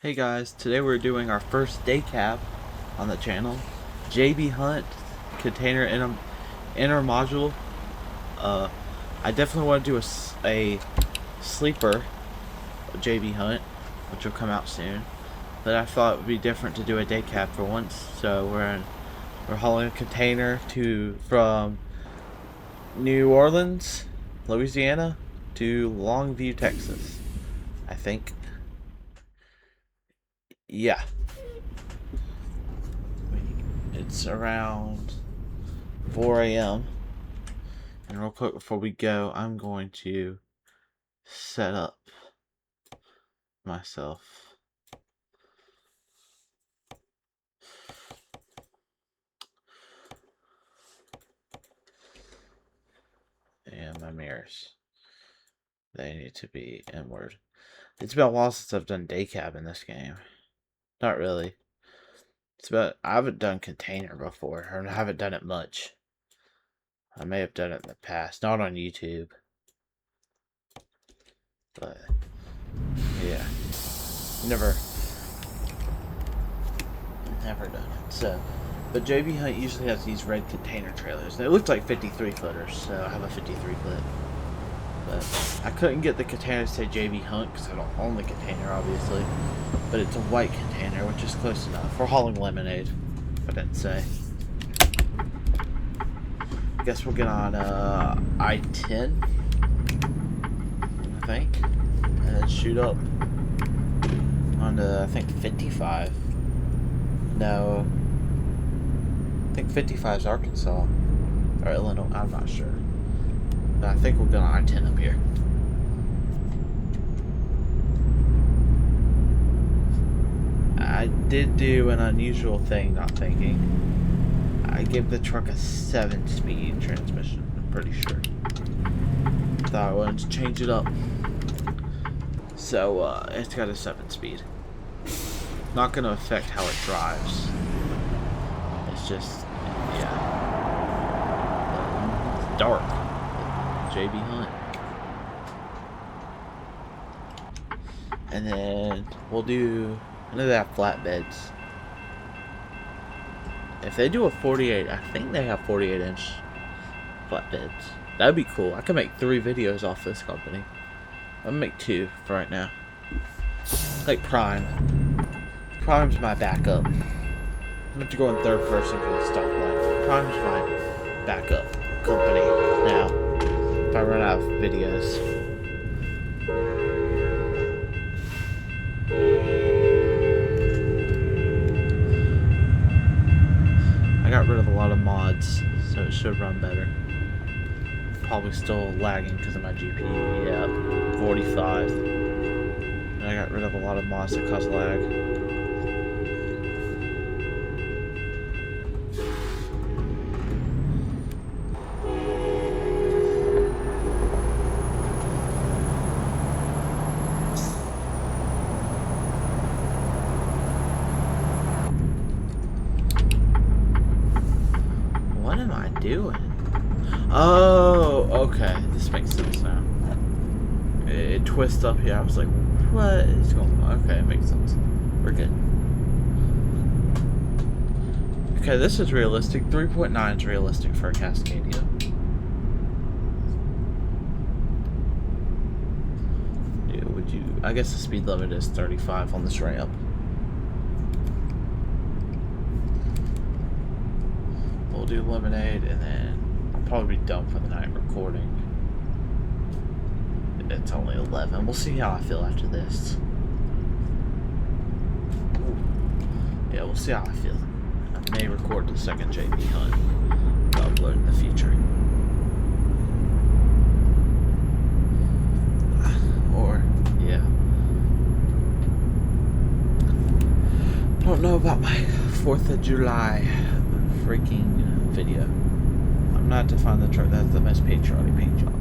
Hey guys, today we're doing our first day cab on the channel. JB Hunt container inner module. I definitely want to do a sleeper JB Hunt, which will come out soon. But I thought it would be different to do a day cab for once. So we're hauling a container from New Orleans, Louisiana to Longview, Texas. I think. Yeah. It's around 4 a.m. And real quick before we go, I'm going to set up myself. And my mirrors. They need to be inward. It's been a while since I've done day cab in this game. Not really. I haven't done container before, or I haven't done it much. I may have done it in the past, not on YouTube. But yeah. Never done it. So, but JB Hunt usually has these red container trailers. They look like 53 footers, so I have a 53 foot. But I couldn't get the container to say JB Hunt because I don't own the container, obviously. But it's a white container, which is close enough. We're hauling lemonade, I didn't say. I guess we'll get on I-10, I think, and then shoot up onto, I think, 55. No, I think 55 is Arkansas or Illinois. I'm not sure, but I think we'll get on I-10 up here. I did do an unusual thing, not thinking. I gave the truck a 7-speed transmission, I'm pretty sure. Thought I wanted to change it up. So, it's got a 7-speed. Not going to affect how it drives. It's just, yeah. It's dark. JB Hunt. And then we'll do, I know they have flatbeds. If they do a 48, I think they have 48-inch flatbeds. That'd be cool. I could make 3 videos off this company. I'm gonna make 2 for right now. Like Prime. Prime's my backup. I'm going to go in third person for the stoplight. Prime's my backup company now. If I run out of videos. I got rid of a lot of mods, so it should run better. Probably still lagging because of my GPU. Yeah, 45. And I got rid of a lot of mods that cause lag. What am I doing? Oh, okay. This makes sense now. It twists up here. I was like, what is going on? Okay, it makes sense. We're good. Okay, this is realistic. 3.9 is realistic for a Cascadia. Yeah, would you... I guess the speed limit is 35 on this ramp. We'll do lemonade and then I'll probably be done for the night recording. It's only 11. We'll see how I feel after this. Yeah, we'll see how I feel. I may record the second JB Hunt. I'll upload in the future. Or, yeah. I don't know about my 4th of July freaking video. I'm not to find the truck that has the most patriotic paint job.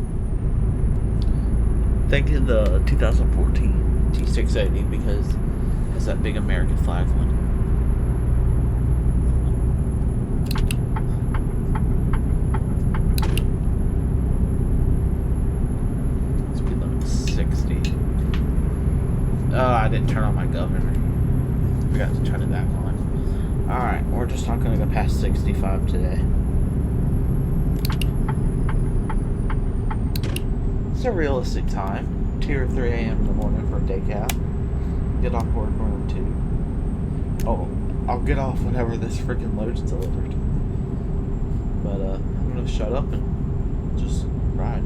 Thinking the 2014 T680 because it has that big American flag one. Speed limit 60. Oh, I didn't turn on my governor. Forgot to turn it back on. Alright, we're just not gonna go past 65 today. It's a realistic time. 2 or 3 a.m. in the morning for a day cab. Get off work around 2. Oh, I'll get off whenever this freaking load's delivered. But, I'm gonna shut up and just ride.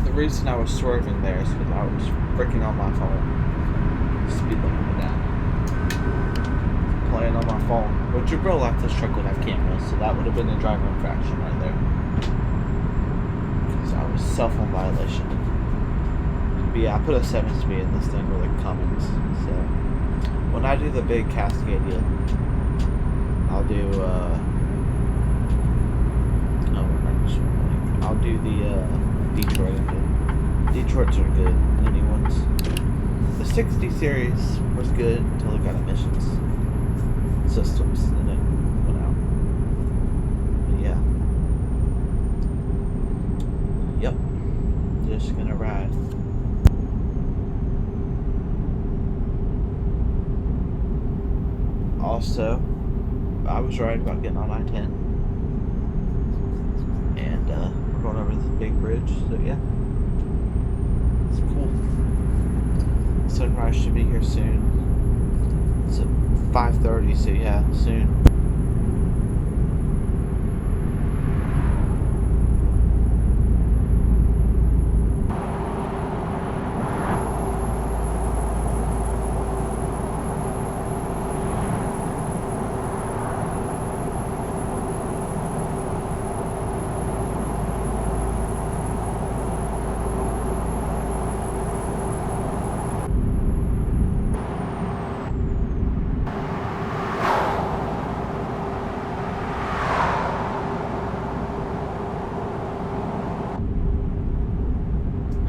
The reason I was swerving there is because I was freaking on my phone. Speed limit down. Playing on my phone. Which in real life this truck would have cameras, so that would have been a driver infraction right there. Because I was cell phone violation. But yeah, I put a 7 speed in this thing with a Cummins. So when I do the big Cascadia, I'll do I'll do the Detroit engine. Detroits are good, mini ones. The 60 series was good until it got emissions systems and it went out. But yeah. Yep. Just gonna ride. Also, I was right about getting on I-10. And we're going over this big bridge, so yeah. It's cool. Sunrise should be here soon. It's at 5:30, so yeah, soon.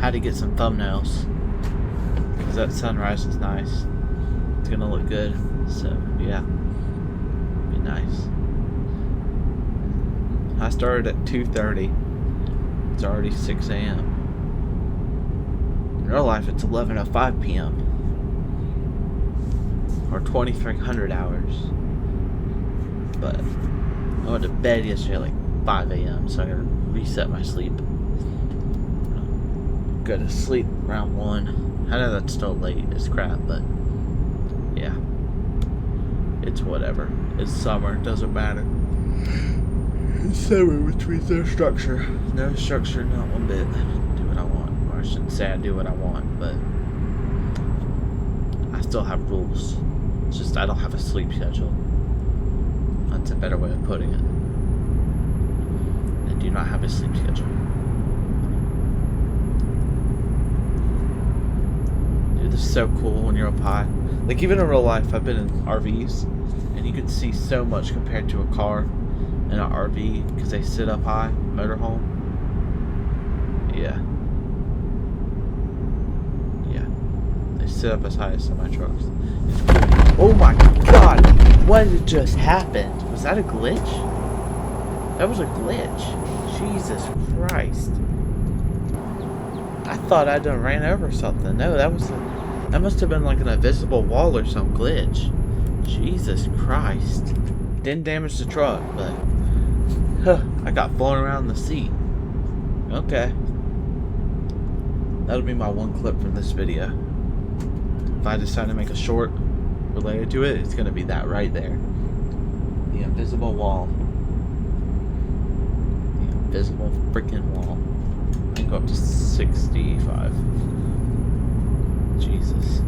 Had to get some thumbnails because that sunrise is nice. It's gonna look good, so yeah, be nice. I started at 2:30. It's already 6 a.m. In real life, it's 11:05 p.m. or 2300 hours. But I went to bed yesterday at like 5 a.m. so I gotta reset my sleep. Go to sleep around 1. I know that's still late as crap, but yeah, it's whatever. It's summer, it doesn't matter. It's summer, which means no structure. No structure, not one bit. Do what I want. Or I shouldn't say I do what I want, but I still have rules. It's just I don't have a sleep schedule. That's a better way of putting it. I do not have a sleep schedule. It's so cool when you're up high. Like even in real life, I've been in RVs, and you can see so much compared to a car and an RV because they sit up high. Motorhome. Yeah. Yeah. They sit up as high as semi trucks. It's cool. Oh my god! What just happened? Was that a glitch? That was a glitch. Jesus Christ. I thought I done ran over something. No, that must have been like an invisible wall or some glitch. Jesus Christ. Didn't damage the truck, but I got flown around the seat. Okay. That'll be my one clip from this video. If I decide to make a short, related to it, it's gonna be that right there. The invisible wall. The invisible freaking wall. I can go up to 65. Jesus.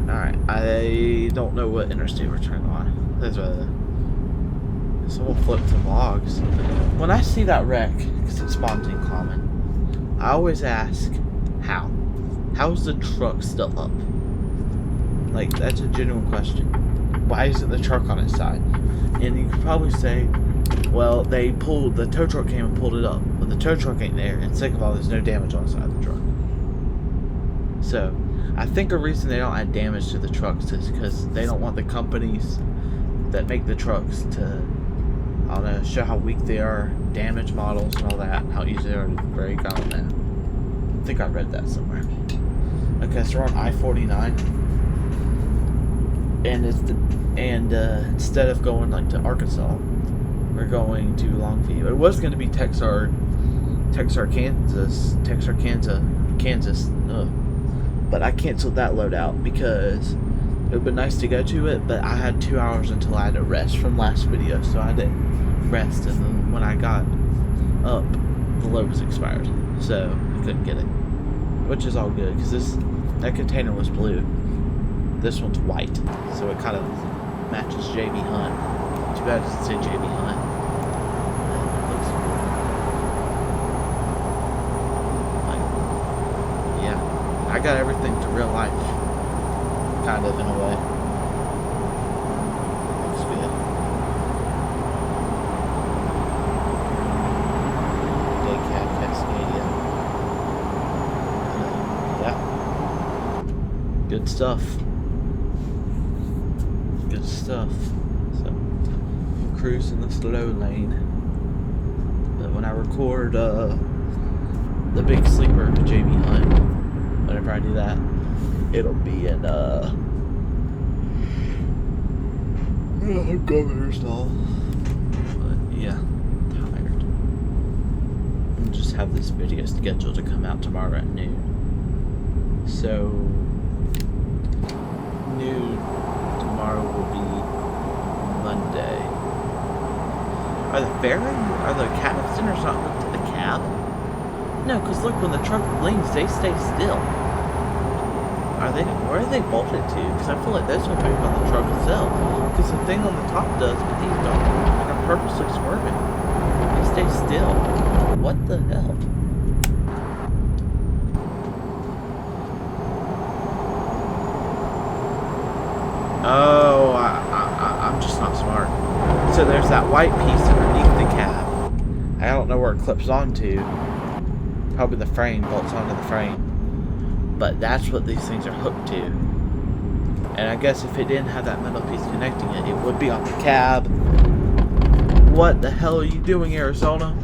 Alright, I don't know what interstate we're turning on. There's a... Someone flipped to logs. When I see that wreck, because it spawns in common, I always ask, how? How is the truck still up? Like, that's a genuine question. Why isn't the truck on its side? And you could probably say, well, the tow truck came and pulled it up. But the tow truck ain't there, and second of all, there's no damage on the side of the truck. So, I think a reason they don't add damage to the trucks is because they don't want the companies that make the trucks to, I don't know, show how weak they are, damage models and all that, how easy they are to break. I don't know. I think I read that somewhere. Okay, so we're on I-49, and instead of going like to Arkansas, we're going to Longview. It was going to be Texarkana, Kansas. Ugh. But I canceled that loadout because it would have been nice to go to it, but I had 2 hours until I had to rest from last video, so I didn't rest, and then when I got up, the load was expired, so I couldn't get it, which is all good, because that container was blue, this one's white, so it kind of matches JB Hunt. Too bad it doesn't say JB Hunt. It looks cool. Like, yeah, I got everything to real life, kind of, in a way. Looks good. Daycap Cascadia. Yeah. Good stuff. Good stuff. So, I'm cruising the slow lane. But when I record the big sleeper to JB Hunt, whenever I do that, it'll be in Governor's Hall. But yeah, I'm tired. I'll just have this video scheduled to come out tomorrow at noon. So noon tomorrow will be Monday. Are the cab centers not hooked to the cab? No, because look, when the truck leans, they stay still. Where are they bolted to? Because I feel like those are moving on the truck itself. Because the thing on the top does, but these don't. And they're purposely swerving. They stay still. What the hell? Oh, I'm just not smart. So there's that white piece underneath the cab. I don't know where it clips onto. Probably the frame, bolts onto the frame. But that's what these things are hooked to. And I guess if it didn't have that metal piece connecting it, it would be on the cab. What the hell are you doing, Arizona?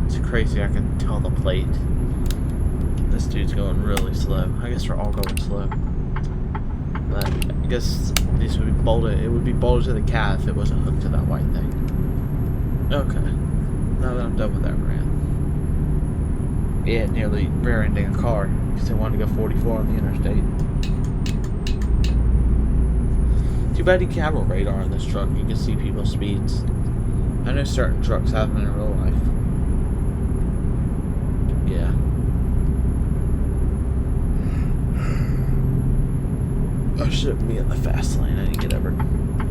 It's crazy, I can tell the plate. This dude's going really slow. I guess we're all going slow. But I guess these would be bolted. It would be bolted to the cab if it wasn't hooked to that white thing. Okay. Now that I'm done with that rant. Yeah, nearly rear-ending a car because they wanted to go 44 on the interstate. Too bad you can't have a radar on this truck. You can see people's speeds. I know certain trucks have them in real life. Yeah. I shouldn't be in the fast lane. I need to get over.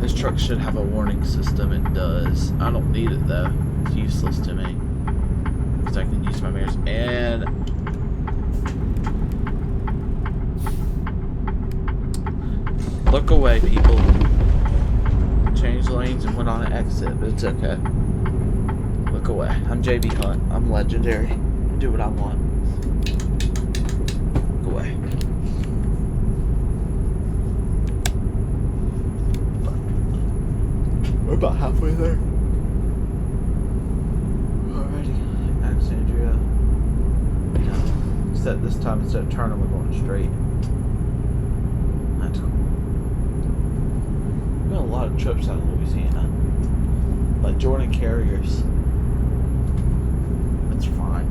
This truck should have a warning system. It does. I don't need it though. It's useless to me. Because I can use my mirrors. And look away, people. Changed lanes and went on an exit, but it's okay. Look away. I'm JB Hunt. I'm legendary. Do what I want. Look away. We're about halfway there. Alrighty. Alexandria. Yeah. Except this time, instead of turning, we're going straight. That's cool. We've got a lot of trips out of Louisiana. Like Jordan Carriers. That's fine.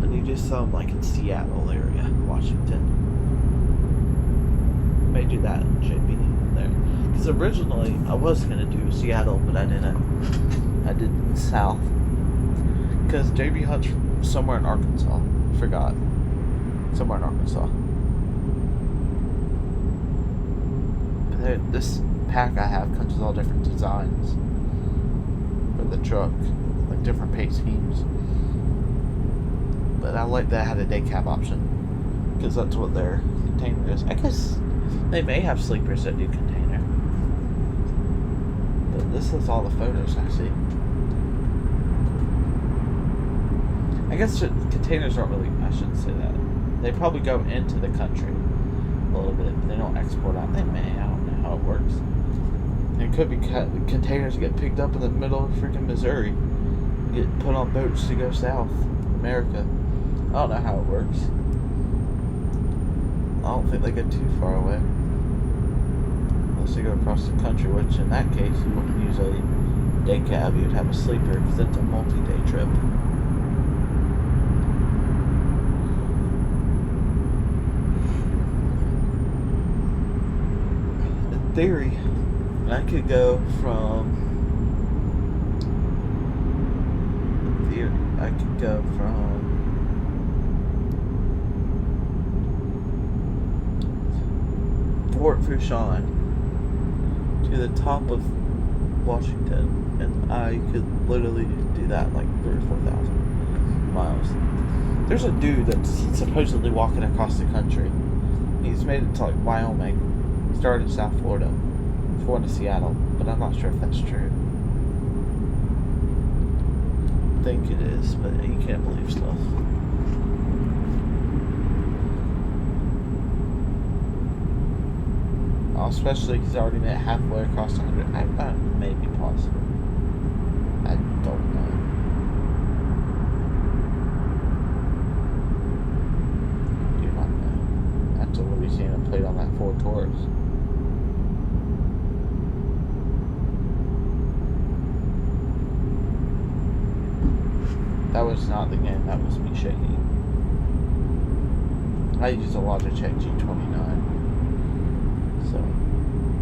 But you just saw them like in Seattle area. Wow. Washington. May do that in JB there. Because originally I was gonna do Seattle, but I didn't. I did the South. Because JB Hunt's somewhere in Arkansas. Forgot. Somewhere in Arkansas. But this pack I have comes with all different designs for the truck, like different paint schemes. But I like that I had a day cab option, because that's what their container is. I guess they may have sleepers that do container, but this is all the photos I see. I guess containers aren't really, I shouldn't say that. They probably go into the country a little bit, but they don't export out. They may, I don't know how it works. It could be containers get picked up in the middle of freaking Missouri, get put on boats to go South America. I don't know how it works. I don't think they get too far away, unless they go across the country, which in that case you wouldn't use a day cab, you'd have a sleeper, because it's a multi-day trip. In theory, I could go from Fort Fourchon to the top of Washington, and I could literally do that like 3,000 or 4,000 miles. There's a dude that's supposedly walking across the country. He's made it to like Wyoming. He started in South Florida. He's going to Seattle, but I'm not sure if that's true. I think it is, but you can't believe stuff. Especially because he's already made it halfway across the 100. I thought it may be possible. I don't know. I do not know. That's a Louisiana plate on that Ford Taurus. That was not the game, that was me shaking. I use a Logitech G29. So,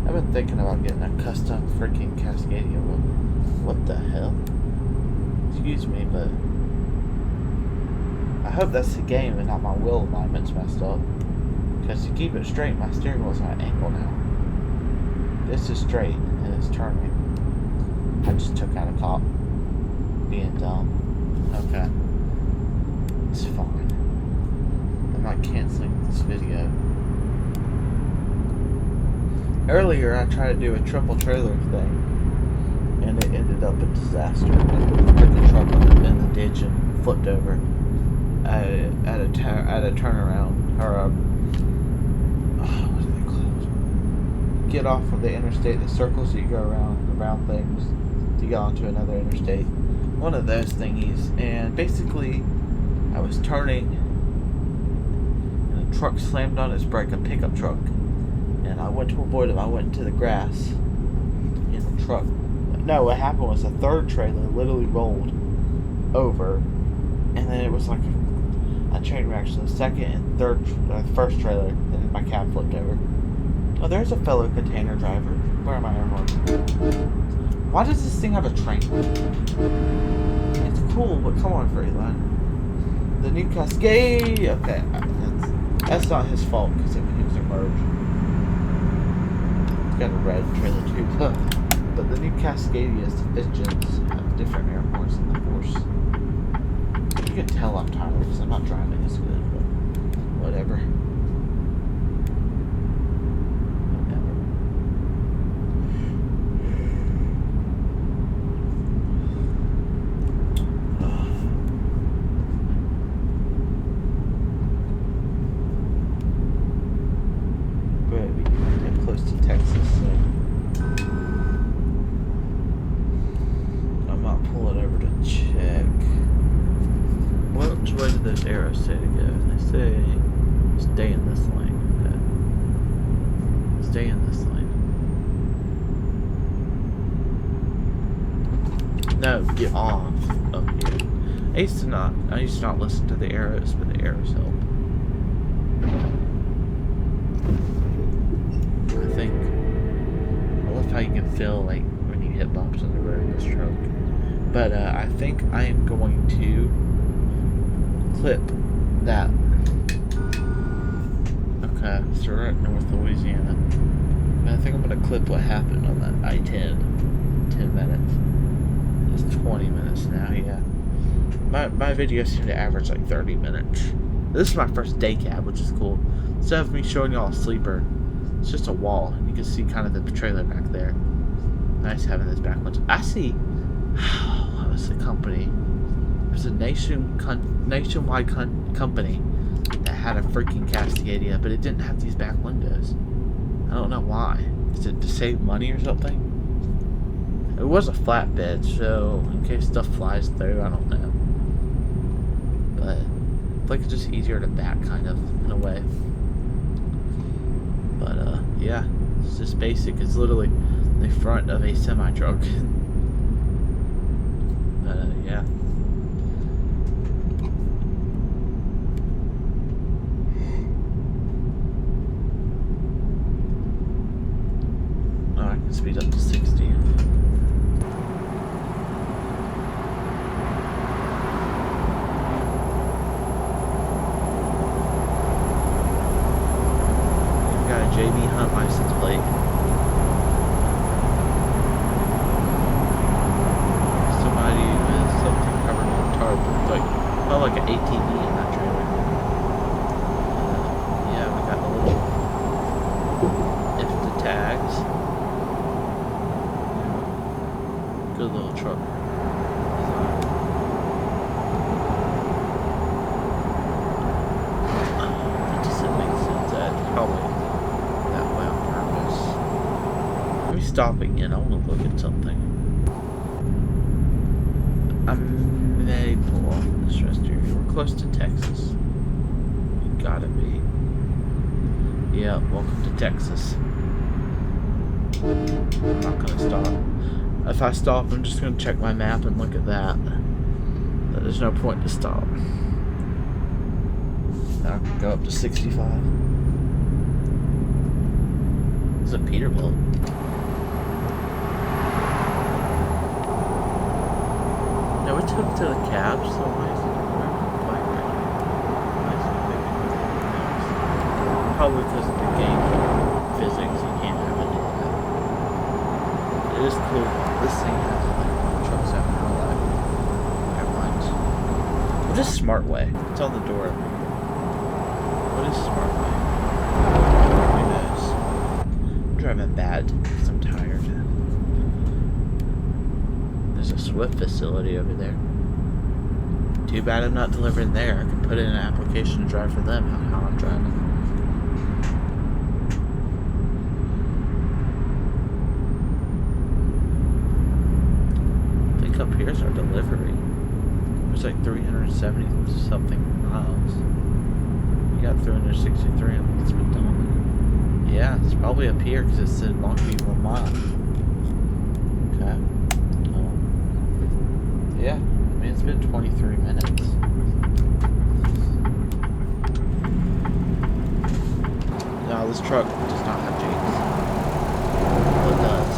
I've been thinking about getting a custom freaking Cascadia one. What the hell? Excuse me, but I hope that's the game and not my wheel alignment's messed up. Because to keep it straight, my steering wheel's at an angle now. This is straight and it's turning. I just took out a cop. Being dumb. Okay. It's fine. I'm not canceling this video. Earlier, I tried to do a triple trailer thing, and it ended up a disaster. I put the freaking truck in the ditch and flipped over at a turnaround, or what are they called? Get off of the interstate, the circles that you go around things to get onto another interstate. One of those thingies, and basically, I was turning, and a truck slammed on its brake, a pickup truck. And I went to avoid him. I went into the grass in the truck. No, what happened was a third trailer literally rolled over, and then it was like a chain reaction. The second and first trailer, and then my cab flipped over. Oh, there's a fellow container driver. Where am I airborne? Why does this thing have a train? It's cool, but come on, Freeline. The new Cascade. Okay, that's not his fault because it was a merge. Got a red trailer too, but the new Cascadia's engines have different air horns than the Force. You can tell I'm tired because I'm not driving as good, but whatever. Those arrows say to go. They say stay in this lane. Okay. Stay in this lane. No, get off up here. I used to not listen to the arrows, but the arrows help. feel like when you hit bumps on the road in this truck. But I think I am going to clip that. Okay, so we're at North Louisiana. And I think I'm going to clip what happened on that I-10. 10 minutes. It's 20 minutes now, yeah. My videos seem to average like 30 minutes. This is my first day cab, which is cool. Instead of me showing y'all a sleeper, it's just a wall. And you can see kind of the trailer back there. Nice having this back ones. I see... What was the company? There's a nationwide company that had a freaking Cascadia, but it didn't have these back windows. I don't know why. Is it to save money or something? It was a flatbed, so in case stuff flies through, I don't know. But I feel like it's just easier to back, kind of, in a way. But, yeah. It's just basic. It's literally the front of a semi-truck. But, yeah. Oh, I can speed up to 60. JB Hunt license plate. Somebody with something covered in tarp. It's like, oh, like an ATV in that trailer. Yeah, we got the little IFTA tags. Good little truck. That doesn't make sense. That's probably stop again. I want to look at something. I may pull off this rest area. We're close to Texas. You gotta be. Yeah, welcome to Texas. I'm not gonna stop. If I stop, I'm just gonna check my map and look at that. But there's no point to stop. Now I can go up to 65. It's a Peterbilt. No, we took to the cab, so why is it playing right now? Probably because of the game physics, you can't have it do that. It is cool. This thing has like trucks out in real life. Airlines. What is Smart Way? It's on the door. What is Smart Way? Who knows? I'm driving bad because I'm tired. There's a Swift facility over there. Too bad I'm not delivering there. I could put in an application to drive for them how I'm driving. I think up here's our delivery. It's like 370 something miles. We got 363 and it's been done. Yeah, it's probably up here because it said Longview 1 mile. Okay. Yeah, I mean, it's been 23 minutes. No, this truck does not have jakes. Well, it does.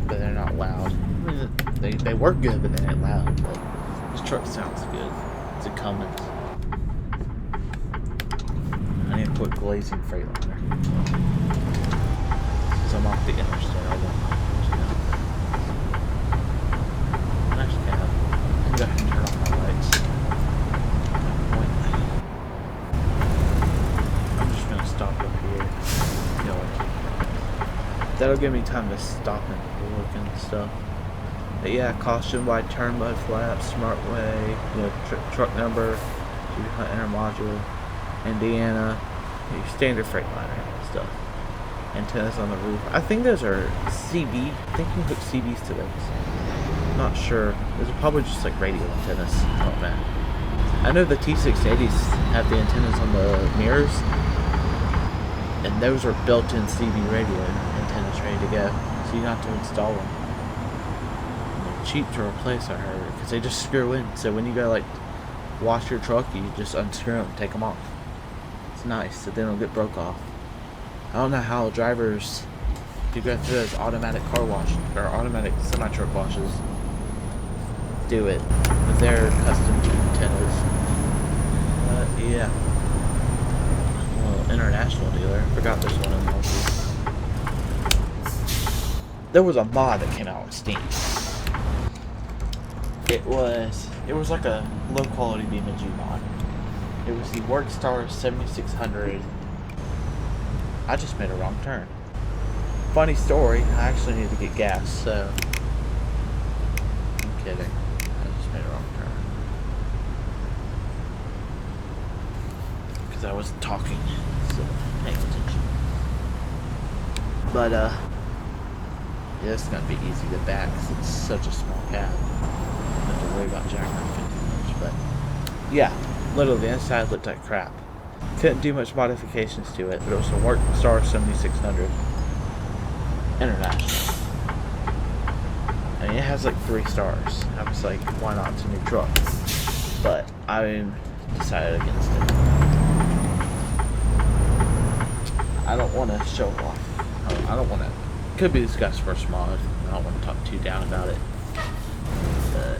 But they're not loud. I mean, they work good, but they ain't loud. But this truck sounds good. It's a Cummins. I need to put glazing Freightliner. Because I'm off the interstate. I won't. Go ahead and turn off my lights. I'm just gonna stop up here. That'll give me time to stop and look and stuff. But yeah, caution by turn by flap, Smart Way, you know, truck number, Hunt Intermodule, Indiana, your standard Freightliner and stuff. Antennas on the roof. I think those are CB. I think you hook CBs to those. Not sure. Those are probably just like radio antennas. Oh man. I know the T680s have the antennas on the mirrors, and those are built-in CB radio antennas ready to go. So you don't have to install them. And they're cheap to replace, I heard, because they just screw in. So when you go like wash your truck, you just unscrew them, take them off. It's nice, so they don't get broke off. don't know how drivers who go through those automatic car wash or automatic semi-truck washes do it with their custom antennas. Yeah. Well, international dealer. I forgot there's one in Longview. There was a mod that came out with Steam. It was like a low quality BeamNG mod. It was the Workstar 7600. I just made a wrong turn. Funny story, I actually need to get gas, so I'm kidding. I just made a wrong turn. Because I wasn't talking, so paying attention. But yeah, it's gonna be easy to back because it's such a small cab. I don't have to worry about jackknifing too much, but yeah, literally the inside looked like crap. Couldn't do much modifications to it, but it was a Workstar 7600 International. I mean, it has like 3 stars. I was like, why not? It's a new truck. But I decided against it. I don't want to show off. I don't want to. Could be this guy's first mod. I don't want to talk too down about it. But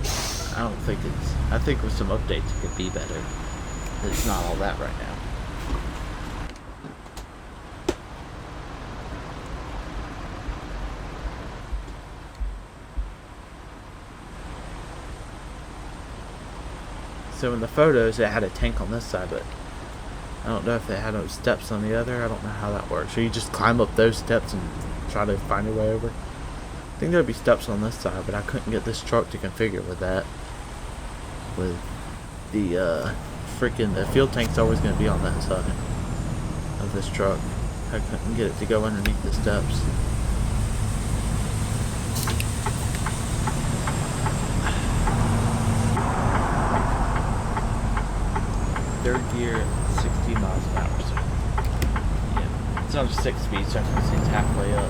I don't think it's. I think with some updates it could be better. It's not all that right now. So in the photos, it had a tank on this side, but I don't know if it had no steps on the other. I don't know how that works. So you just climb up those steps and try to find your way over. I think there'd be steps on this side, but I couldn't get this truck to configure with that. With the the fuel tank's always going to be on that side of this truck. I couldn't get it to go underneath the steps. Third gear at 60 miles an hour, so yeah. It's on 6 speed, so I can see it's halfway up.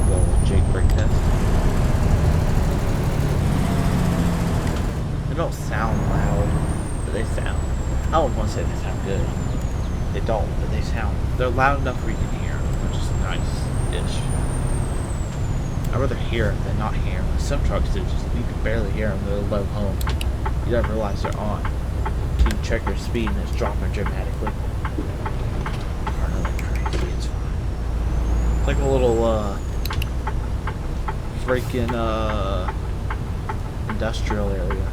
Little Jake brake test. They don't sound loud, but they sound. I don't want to say they sound good. They don't, but they're loud enough where you can hear them, which is nice-ish. I'd rather hear them than not hear them. Some trucks, you can barely hear them, they're low home. You don't realize they're on. You can check your speed and it's dropping dramatically. Or nothing crazy, it's fine. It's like a little, freaking, industrial area.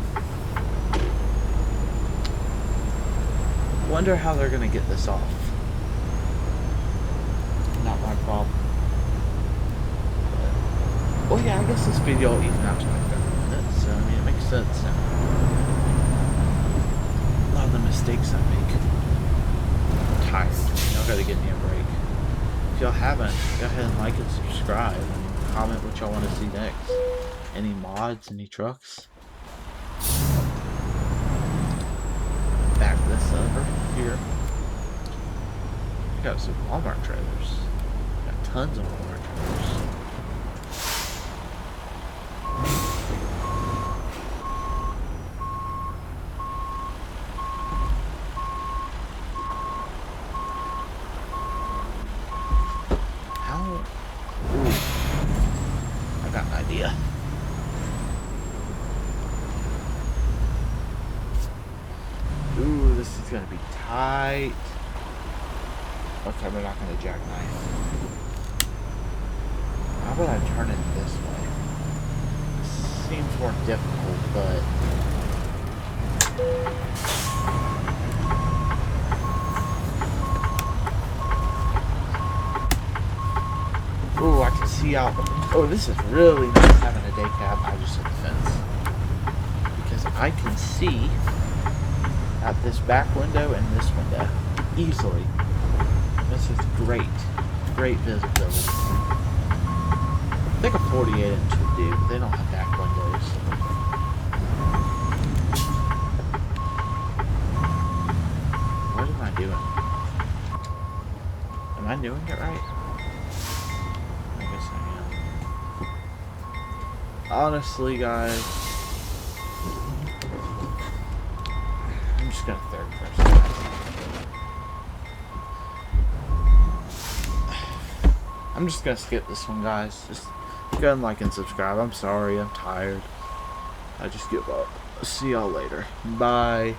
Wonder how they're gonna get this off. Not my problem. But, well, yeah, I guess this video will even out to like 30 minutes, so I mean, it makes sense now. A lot of the mistakes I make. I'm tired. Y'all gotta give me a break. If y'all haven't, go ahead and like and subscribe and comment what y'all want to see next. Any mods, any trucks? Back this over here. We got some Walmart trailers. Got tons of Walmart trailers. How? Ooh. I got an idea. Ooh, this is gonna be tight. Okay, we're not gonna jackknife. How about I turn it this way? This seems more difficult, but ooh, I can see out. Oh, this is really nice having a day cab. I just hit the fence because I can see out this back window and this window easily. This is great visibility. I think a 48 inch would do, but they don't have back windows. What am I doing? Am I doing it right? honestly, guys, I'm just gonna third person. I'm just gonna skip this one, guys. Just go ahead and like and subscribe. I'm sorry, I'm tired. I just give up. See y'all later. Bye.